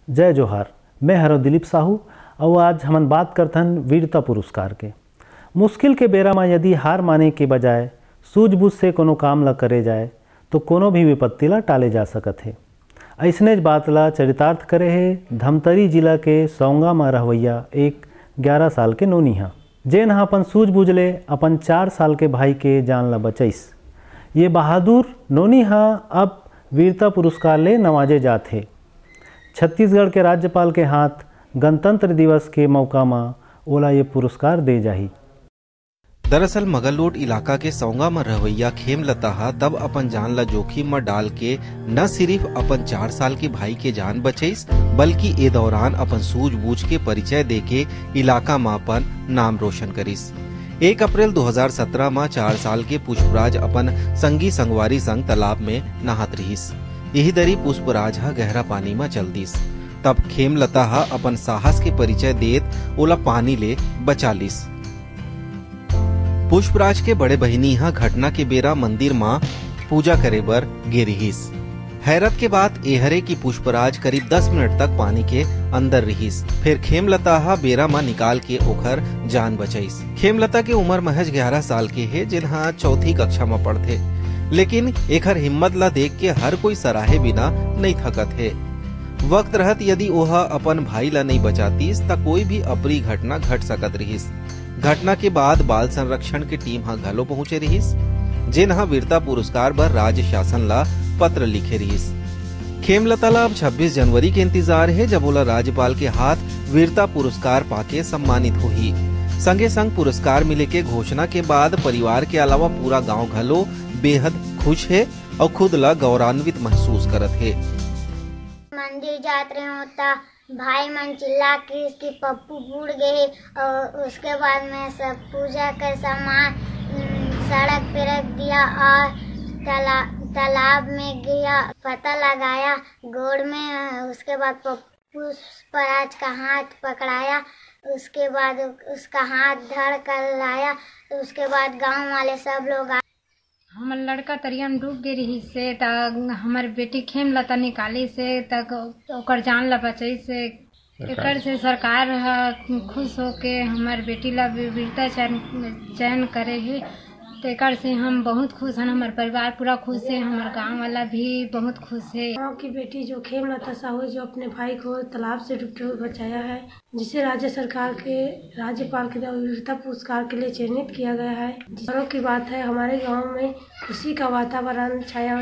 जय जोहार। मैं हरो दिलीप साहू और आज हम बात करथन वीरता पुरस्कार के। मुश्किल के बेरा में यदि हार माने के बजाय सूझबूझ से कोनो काम ला करे जाए तो कोनो भी विपत्ति ला टाले जा सकत है। ऐसने बात ला चरितार्थ करे है धमतरी जिला के सौंगा में रहवैया एक 11 साल के नोनी हा, जेन हा अपन सूझबूझ ले अपन 4 साल के भाई के जान ला बचैस। ये बहादुर नोनी हा अब वीरता पुरस्कार ले नवाजे जाते। छत्तीसगढ़ के राज्यपाल के हाथ गणतंत्र दिवस के मौका में ओला ये पुरस्कार दे जाही। दरअसल मगललोड इलाका के सौंगा में रहवैया खेमलता हा तब अपन जान ला जोखिम में डाल के न सिर्फ अपन 4 साल के भाई के जान बचैस बल्कि ए दौरान अपन सूझबूझ के परिचय देके इलाका में अपन नाम रोशन करिस। 1 अप्रैल 2017 में 4 साल के पुष्पराज अपन संगी संगवारी संग तालाब में नहात रहिस। यही दरी पुष्पराज हा गहरा पानी में चल दिस। तब खेमलता हा अपन साहस के परिचय देत ओला पानी ले बचा लिस। पुष्पराज के बड़े बहिनी हा घटना के बेरा मंदिर मां पूजा करे बर गे रहिस। हैरत के बात एहरे की पुष्पराज करीब 10 मिनट तक पानी के अंदर रहिस। फिर खेमलता हा बेरा मां निकाल के ओखर जान बचाइस। खेमलता के उम्र महज 11 साल के है, जिन्हा चौथी कक्षा में पढ़थे, लेकिन एकर हिम्मत ला देख के हर कोई सराहे बिना नहीं थकत है। वक्त रहत यदि ओहा अपन भाई ला नहीं बचातीस त कोई भी अप्रिय घटना घट सकत रहिस। घटना के बाद बाल संरक्षण के टीम हा घलो पहुंचे रहिस, जेन हा वीरता पुरस्कार बर राज्य शासन ला पत्र लिखे रहिस। खेमलता ला अब 26 जनवरी के इंतजार है, जब ओला राज्यपाल के हाथ वीरता पुरस्कार पाके सम्मानित होही। संगे संग पुरस्कार मिले के घोषणा के बाद परिवार के अलावा पूरा गांव घलो बेहद खुश है और खुद ला गौरवान्वित महसूस करत है। मंदिर जात रहे होता भाई मन चिल्ला के इसके पप्पू बूढ़ गए और उसके बाद में सब पूजा कर सामान सड़क पे रख दिया और तालाब में गया, पता लगाया गोड़ में। उसके बाद पुष्पराज का हाथ पकड़ाया, उसके बाद उसका हाथ धर कर लाया। उसके बाद गांव वाले सब लोग हमर लड़का तरिया में डूब गई रही से तक हमार बेटी खेमलता निकाली से तक ओकर जान ला बचाई से एकर से सरकार खुश होके हमार बेटी ला वीरता चयन करेगी। तो एकर से हम बहुत खुश हैं, हमार परिवार पूरा खुश है, हमार गांव वाला भी बहुत खुश है। गांव की बेटी जो खेमलता साहू जो अपने भाई को तालाब से डूबते हुए बचाया है, जिसे राज्य सरकार के राज्यपाल के द्वारा वीरता पुरस्कार के लिए चयनित किया गया है। जिस की बात है, हमारे गांव में खुशी का वातावरण छाया